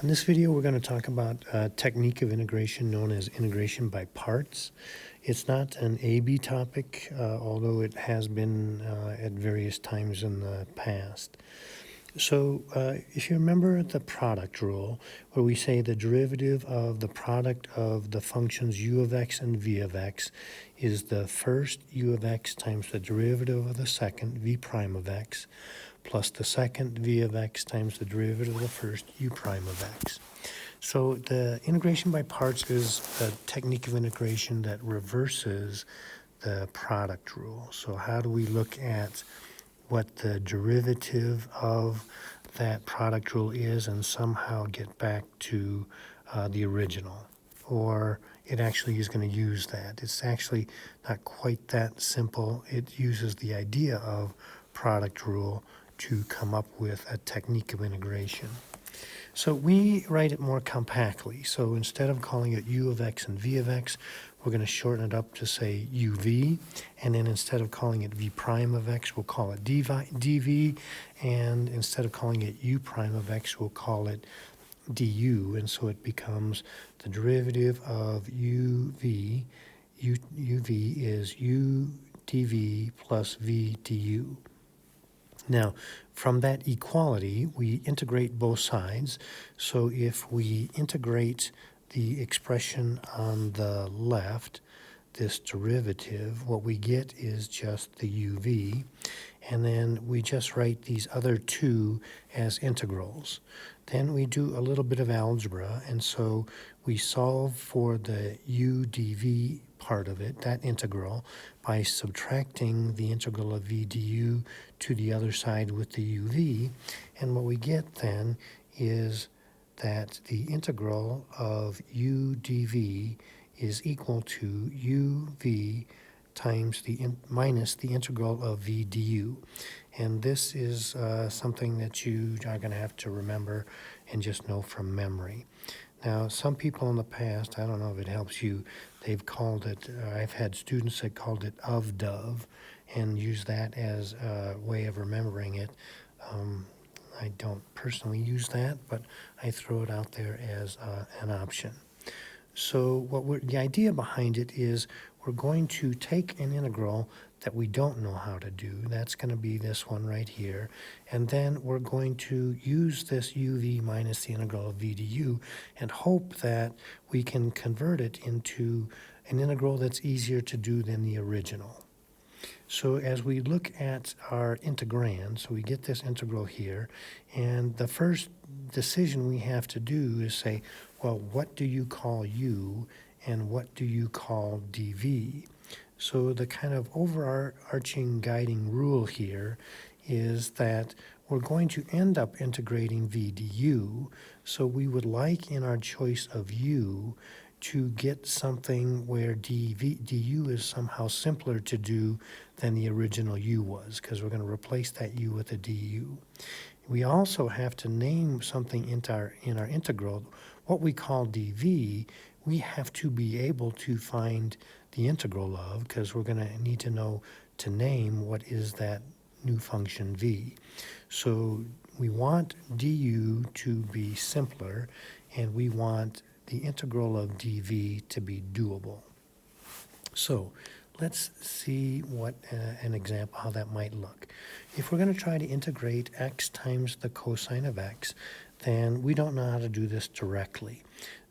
In this video, we're going to talk about a technique of integration known as integration by parts. It's not an A-B topic, although it has been at various times in the past. So if you remember the product rule, where we say the derivative of the product of the functions u of x and v of x is the first u of x times the derivative of the second v prime of x plus the second v of x times the derivative of the first u prime of x. So the integration by parts is a technique of integration that reverses the product rule. So how do we look at what the derivative of that product rule is and somehow get back to the original? Or it actually is going to use that. It's actually not quite that simple. It uses the idea of product rule to come up with a technique of integration. So we write it more compactly. So instead of calling it u of x and v of x, we're going to shorten it up to say uv. And then instead of calling it v prime of x, we'll call it dv. And instead of calling it u prime of x, we'll call it du. And so it becomes the derivative of uv. uv is u dv plus v du. Now, from that equality, we integrate both sides. So if we integrate the expression on the left, this derivative, what we get is just the uv, and then we just write these other two as integrals. Then we do a little bit of algebra, and so we solve for the u dv part of it, that integral, by subtracting the integral of v du to the other side with the uv, and what we get then is that the integral of u dv is equal to uv times minus the integral of v du. And this is something that you are going to have to remember and just know from memory. Now, some people in the past, I don't know if it helps you, they've called it, I've had students that called it of dove and use that as a way of remembering it. I don't personally use that, but I throw it out there as an option. So the idea behind it is we're going to take an integral that we don't know how to do. That's going to be this one right here. And then we're going to use this uv minus the integral of v du and hope that we can convert it into an integral that's easier to do than the original. So as we look at our integrand, so we get this integral here, and the first decision we have to do is say, well, what do you call u and what do you call dv? So the kind of overarching guiding rule here is that we're going to end up integrating v du, so we would like in our choice of u to get something where du is somehow simpler to do than the original u was, because we're going to replace that u with a du. We also have to name something in our integral. What we call dv, we have to be able to find the integral of, because we're going to need to know to name what is that new function v. So we want du to be simpler, and we want the integral of dv to be doable. So let's see what an example, how that might look. If we're going to try to integrate x times the cosine of x, then we don't know how to do this directly.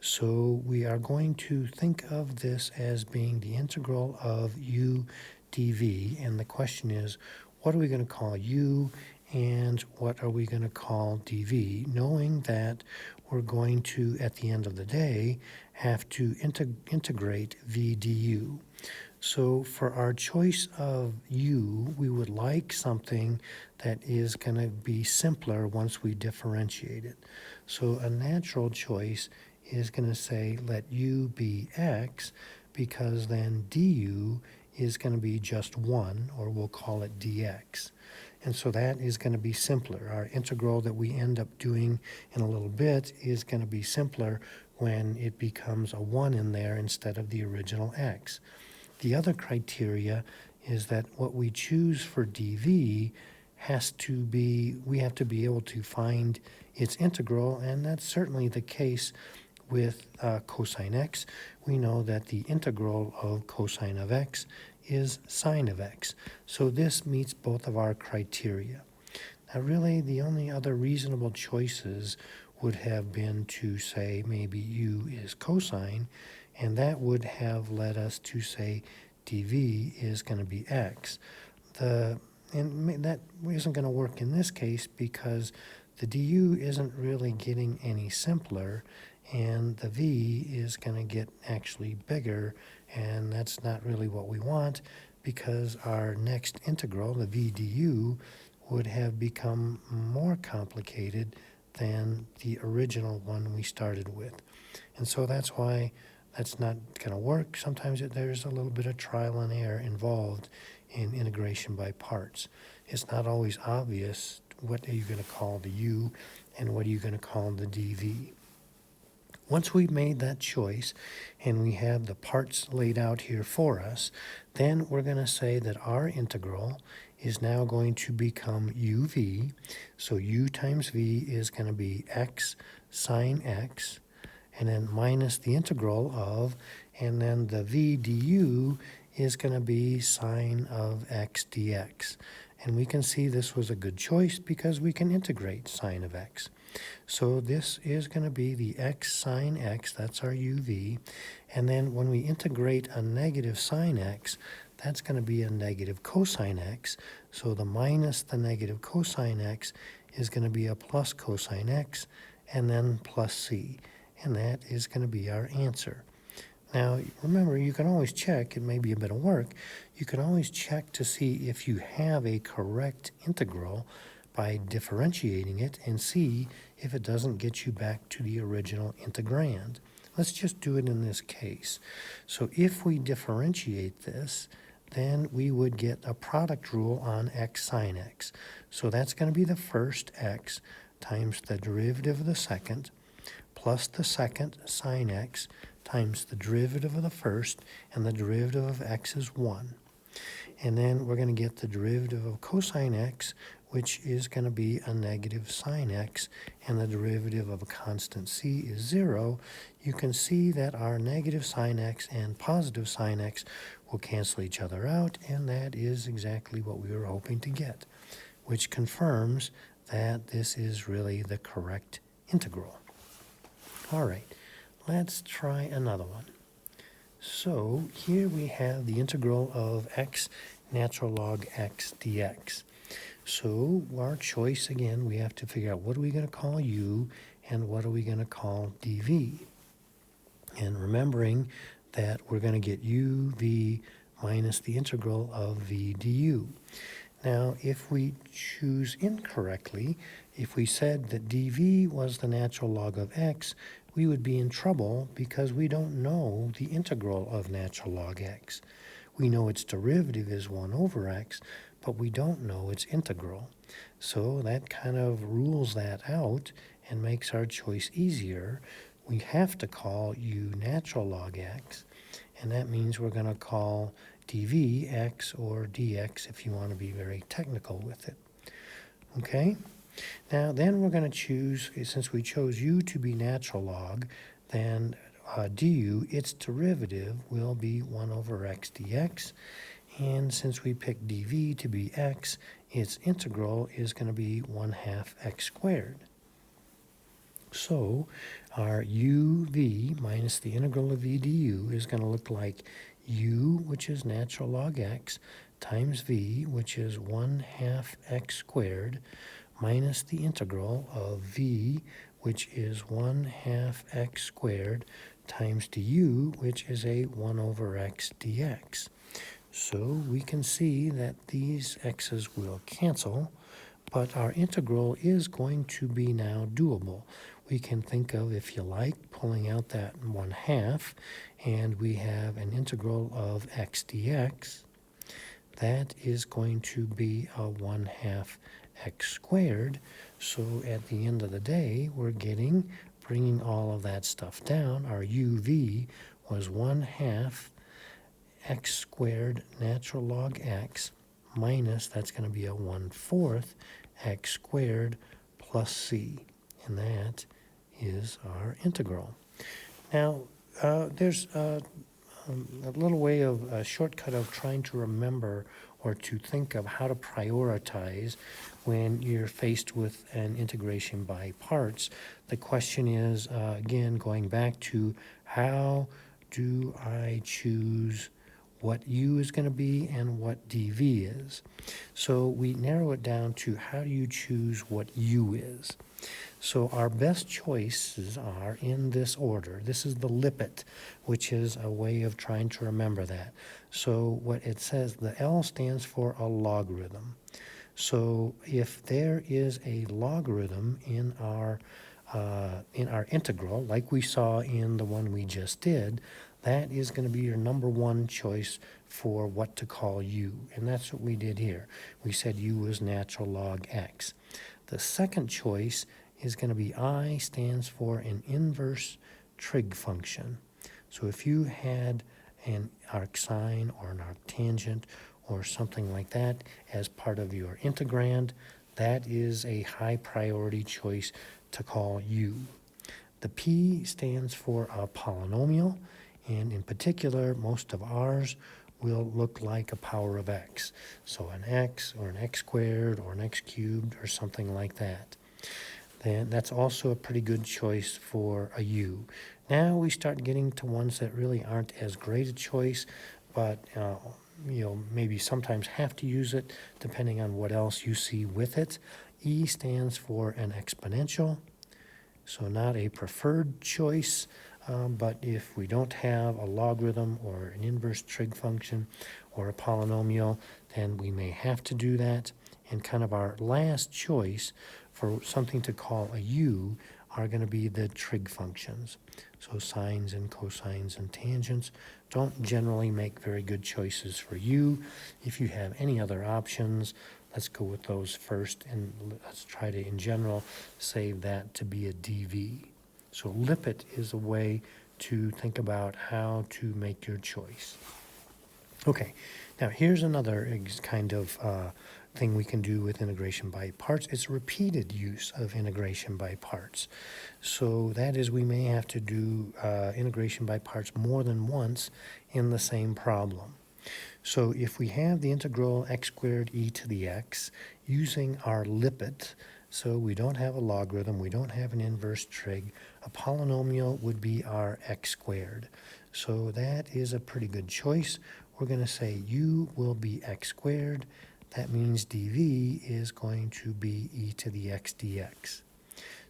So we are going to think of this as being the integral of u dv, and the question is, what are we going to call u and what are we going to call dv, knowing that we're going to, at the end of the day, have to integrate v du. So for our choice of u, we would like something that is going to be simpler once we differentiate it. So a natural choice is going to say let u be x, because then du is going to be just 1, or we'll call it dx. And so that is going to be simpler. Our integral that we end up doing in a little bit is going to be simpler when it becomes a 1 in there instead of the original x. The other criteria is that what we choose for dv we have to be able to find its integral, and that's certainly the case with cosine x. We know that the integral of cosine of x is sine of x. So this meets both of our criteria. Now really the only other reasonable choices would have been to say maybe u is cosine, and that would have led us to say dv is going to be x. And that isn't going to work in this case because the du isn't really getting any simpler, and the v is going to get actually bigger, and that's not really what we want because our next integral, the v du, would have become more complicated than the original one we started with. And so that's why that's not going to work. Sometimes there's a little bit of trial and error involved in integration by parts. It's not always obvious what are you going to call the u and what are you going to call the dv. Once we've made that choice and we have the parts laid out here for us, then we're going to say that our integral is now going to become uv. So u times v is going to be x sine x, and then minus the integral of, and then the v du is going to be sine of x dx. And we can see this was a good choice because we can integrate sine of x. So this is going to be the x sine x, that's our uv. And then when we integrate a negative sine x, that's going to be a negative cosine x. So the minus the negative cosine x is going to be a plus cosine x, and then plus c. And that is going to be our answer. Now, remember, you can always check, it may be a bit of work, you can always check to see if you have a correct integral by differentiating it and see if it doesn't get you back to the original integrand. Let's just do it in this case. So if we differentiate this, then we would get a product rule on x sine x. So that's going to be the first x times the derivative of the second plus the second sine x times the derivative of the first, and the derivative of x is 1. And then we're going to get the derivative of cosine x, which is going to be a negative sine x, and the derivative of a constant c is 0. You can see that our negative sine x and positive sine x will cancel each other out, and that is exactly what we were hoping to get, which confirms that this is really the correct integral. All right, let's try another one. So here we have the integral of x natural log x dx. So our choice, again, we have to figure out what are we going to call u and what are we going to call dv. And remembering that we're going to get uv minus the integral of v du. Now, if we choose incorrectly, if we said that dv was the natural log of x, we would be in trouble because we don't know the integral of natural log x. We know its derivative is 1 over x, but we don't know its integral. So that kind of rules that out and makes our choice easier. We have to call u natural log x, and that means we're going to call dv x or dx if you want to be very technical with it. Okay? Now then we're going to choose, since we chose u to be natural log, then du, its derivative will be 1 over x dx. And since we picked dv to be x, its integral is going to be 1/2 x squared. So our uv minus the integral of v du is going to look like u, which is natural log x, times v, which is 1/2 x squared, minus the integral of v, which is 1/2 x squared, times du, which is a 1 over x dx. So we can see that these x's will cancel, but our integral is going to be now doable. We can think of, if you like, pulling out that 1/2, and we have an integral of x dx. That is going to be a 1/2 x squared. So at the end of the day, we're bringing all of that stuff down. Our uv was 1/2 x squared natural log x minus, that's going to be a 1/4 x squared plus c. And that is our integral. Now, there's a little way of a shortcut of trying to remember or to think of how to prioritize when you're faced with an integration by parts. The question is, again, going back to how do I choose what u is going to be and what dv is. So we narrow it down to how do you choose what u is. So our best choices are in this order. This is the Lipit, which is a way of trying to remember that. So what it says, the L stands for a logarithm. So if there is a logarithm in our integral, like we saw in the one we just did, that is going to be your number one choice for what to call u. And that's what we did here. We said u was natural log x. The second choice is going to be I stands for an inverse trig function. So if you had an arcsine or an arctangent or something like that as part of your integrand, that is a high priority choice to call u. The P stands for a polynomial, and in particular, most of ours will look like a power of x. So an x or an x squared or an x cubed or something like that. Then that's also a pretty good choice for a u. Now we start getting to ones that really aren't as great a choice, but maybe sometimes have to use it depending on what else you see with it. E stands for an exponential, so not a preferred choice, but if we don't have a logarithm or an inverse trig function or a polynomial, then we may have to do that. And kind of our last choice for something to call a u are going to be the trig functions. So sines and cosines and tangents don't generally make very good choices for u. If you have any other options, let's go with those first, and let's try to, in general, save that to be a dv. So Lipit is a way to think about how to make your choice. Okay, now here's another kind of thing we can do with integration by parts. It's repeated use of integration by parts. So that is, we may have to do integration by parts more than once in the same problem. So if we have the integral x squared e to the x using our Lipit, so we don't have a logarithm, we don't have an inverse trig, a polynomial would be our x squared. So that is a pretty good choice. We're going to say u will be x squared. That means dv is going to be e to the x dx.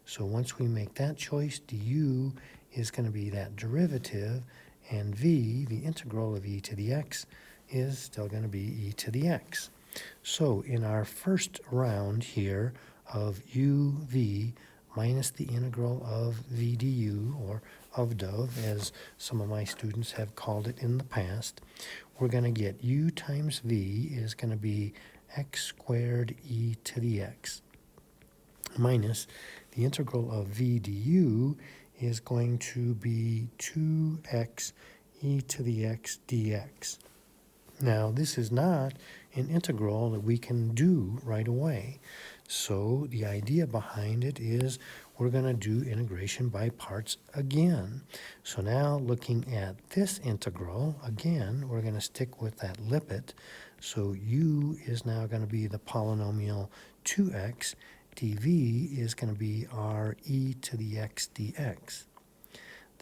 So once we make that choice, du is going to be that derivative, and v, the integral of e to the x, is still going to be e to the x. So in our first round here of uv minus the integral of v du, or of dov, as some of my students have called it in the past, we're going to get u times v is going to be x squared e to the x minus the integral of v du is going to be 2x e to the x dx. Now, this is not an integral that we can do right away. So the idea behind it is we're going to do integration by parts again. So now looking at this integral, again, we're going to stick with that Lipit. So u is now going to be the polynomial 2x. dv is going to be our e to the x dx.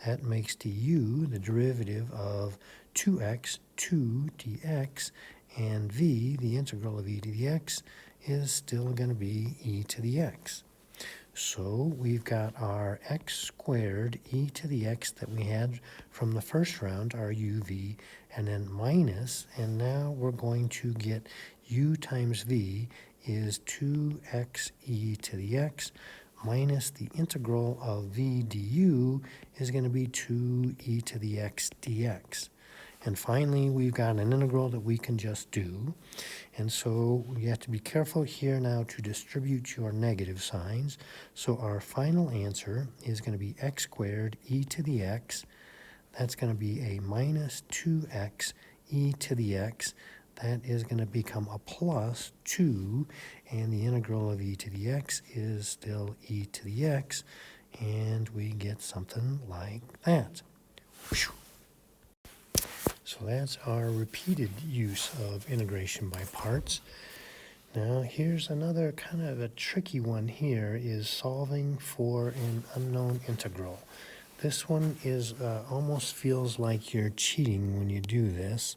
That makes du the derivative of 2x, 2 dx, and v, the integral of e to the x, is still going to be e to the x. So we've got our x squared e to the x that we had from the first round, our uv, and then minus, and now we're going to get u times v is 2x e to the x minus the integral of v du is going to be 2 e to the x dx. And finally, we've got an integral that we can just do. And so you have to be careful here now to distribute your negative signs. So our final answer is going to be x squared e to the x. That's going to be a minus 2x e to the x. that is going to become a plus 2, and the integral of e to the x is still e to the x, and we get something like that. So that's our repeated use of integration by parts. Now here's another kind of a tricky one here, is solving for an unknown integral. This one is almost feels like you're cheating when you do this.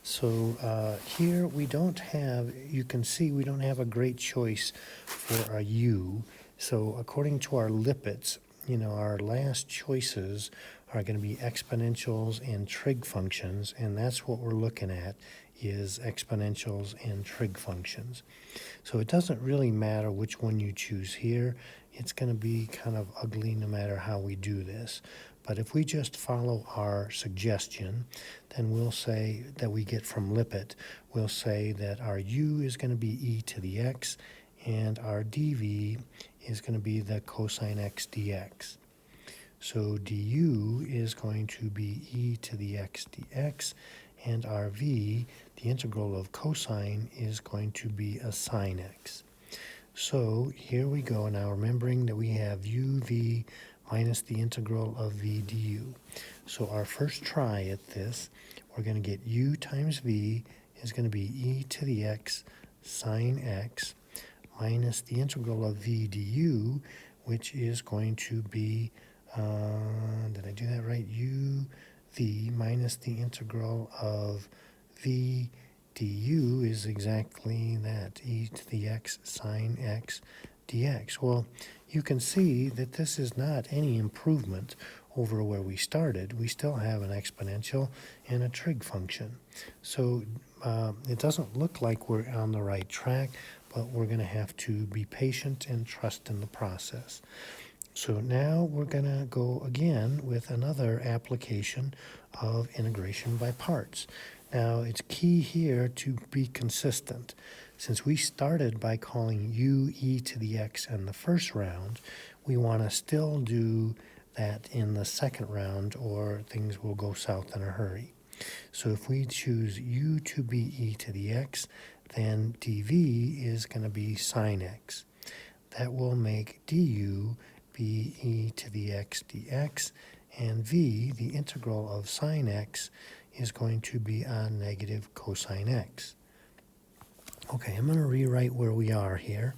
So here we don't have, you can see we don't have a great choice for a u. So according to our lipids, our last choices are going to be exponentials and trig functions, and that's what we're looking at, is exponentials and trig functions. So it doesn't really matter which one you choose here. It's going to be kind of ugly no matter how we do this. But if we just follow our suggestion, then we'll say that we get from lipid, we'll say that our u is going to be e to the x, and our dv is going to be the cosine x dx. So du is going to be e to the x dx, and our v, the integral of cosine, is going to be a sine x. So here we go, now remembering that we have uv minus the integral of v du. So our first try at this, we're going to get u times v is going to be e to the x sine x minus the integral of v du, which is going to be, did I do that right? u v minus the integral of v du is exactly that, e to the x sine x dx. Well, you can see that this is not any improvement over where we started. We still have an exponential and a trig function. So it doesn't look like we're on the right track, but we're going to have to be patient and trust in the process. So now we're going to go again with another application of integration by parts. Now it's key here to be consistent. Since we started by calling u e to the x in the first round, we want to still do that in the second round, or things will go south in a hurry. So if we choose u to be e to the x, then dv is going to be sine x. That will make du be e to the x dx, and v, the integral of sine x, is going to be on negative cosine x. Okay, I'm going to rewrite where we are here.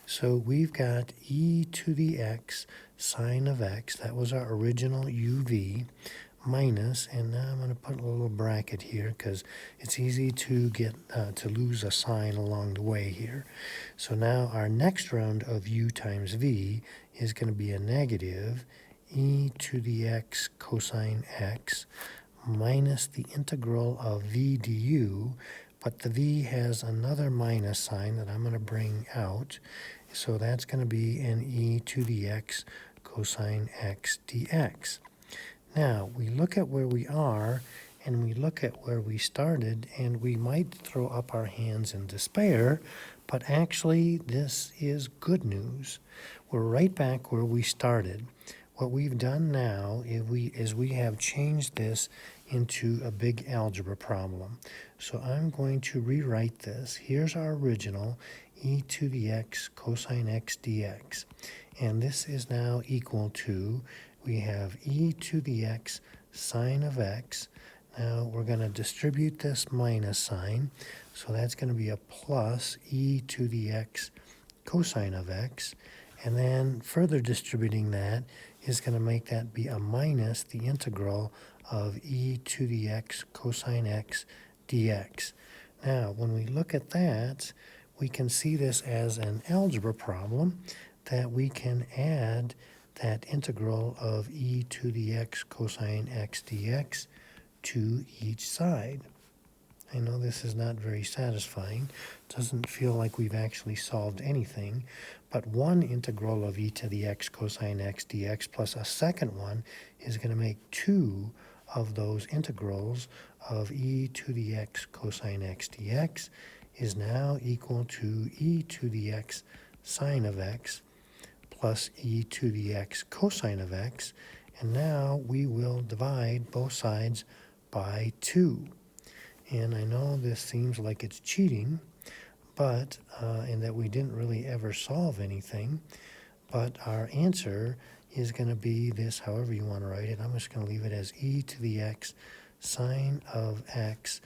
So we've got e to the x sine of x, that was our original uv, minus, and now I'm going to put a little bracket here because it's easy to get to lose a sign along the way here. So now our next round of u times v is going to be a negative e to the x cosine x minus the integral of v du, but the v has another minus sign that I'm going to bring out. So that's going to be an e to the x cosine x dx. Now, we look at where we are, and we look at where we started, and we might throw up our hands in despair, but actually this is good news. We're right back where we started. What we've done now is we have changed this into a big algebra problem. So I'm going to rewrite this. Here's our original, e to the x cosine x dx. And this is now equal to, we have e to the x sine of x. Now we're going to distribute this minus sign. So that's going to be a plus e to the x cosine of x. And then further distributing that is going to make that be a minus the integral of e to the x cosine x dx. Now, when we look at that, we can see this as an algebra problem, that we can add that integral of e to the x cosine x dx to each side. I know this is not very satisfying. Doesn't feel like we've actually solved anything, but one integral of e to the x cosine x dx plus a second one is going to make two of those integrals of e to the x cosine x dx is now equal to e to the x sine of x plus e to the x cosine of x, and now we will divide both sides by 2. And I know this seems like it's cheating, but and that we didn't really ever solve anything, but our answer is going to be this, however you want to write it. I'm just going to leave it as e to the x sine of x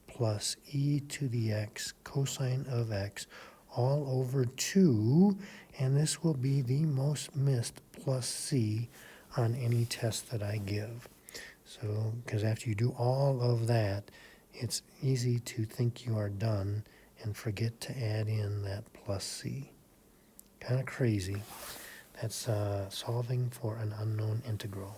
plus e to the x cosine of x all over 2, and this will be the most missed plus c on any test that I give. So, because after you do all of that, it's easy to think you are done and forget to add in that plus c. Kind of crazy. That's solving for an unknown integral.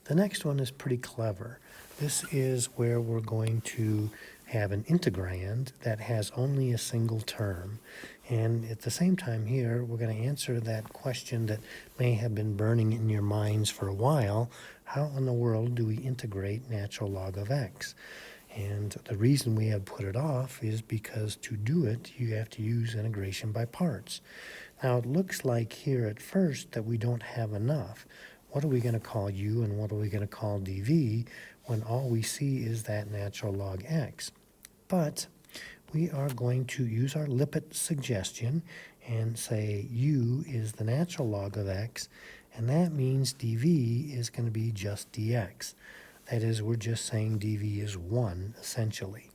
The next one is pretty clever. This is where we're going to have an integrand that has only a single term. And at the same time here, we're going to answer that question that may have been burning in your minds for a while. How in the world do we integrate natural log of x? And the reason we have put it off is because to do it, you have to use integration by parts. Now, it looks like here at first that we don't have enough. What are we going to call u and what are we going to call dv when all we see is that natural log x? But we are going to use our Lippitt suggestion and say u is the natural log of x, and that means dv is going to be just dx. That is, we're just saying dv is 1, essentially.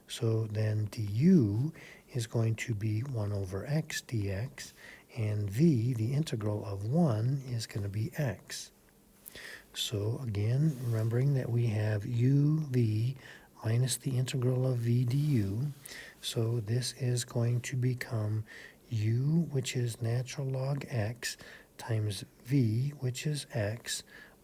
So then du is going to be 1 over x dx, and v, the integral of 1, is going to be x. So again, remembering that we have uv minus the integral of v du, so this is going to become u, which is natural log x, times v, which is x,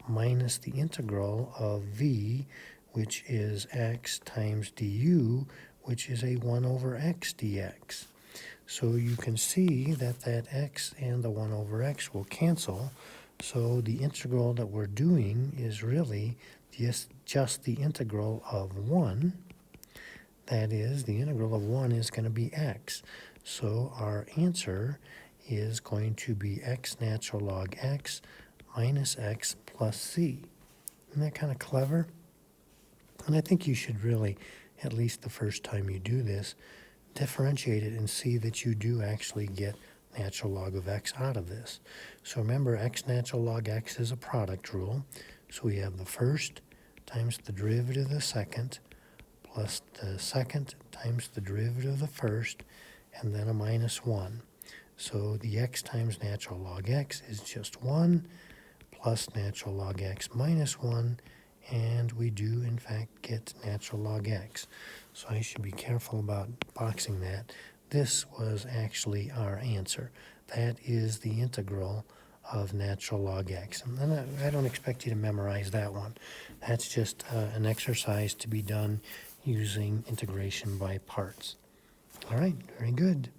minus the integral of v, which is x, times du, which is a 1 over x dx. So you can see that that x and the 1 over x will cancel. So the integral that we're doing is really just the integral of 1. That is, the integral of 1 is going to be x. So our answer is going to be x natural log x minus x plus c. Isn't that kind of clever? And I think you should really, at least the first time you do this, differentiate it and see that you do actually get natural log of x out of this. So remember, x natural log x is a product rule. So we have the first times the derivative of the second plus the second times the derivative of the first, and then a minus 1. So the x times natural log x is just 1 plus natural log x minus 1, and we do in fact get natural log x. So I should be careful about boxing that. This was actually our answer. That is the integral of natural log x. And I don't expect you to memorize that one. That's just an exercise to be done using integration by parts. All right, very good.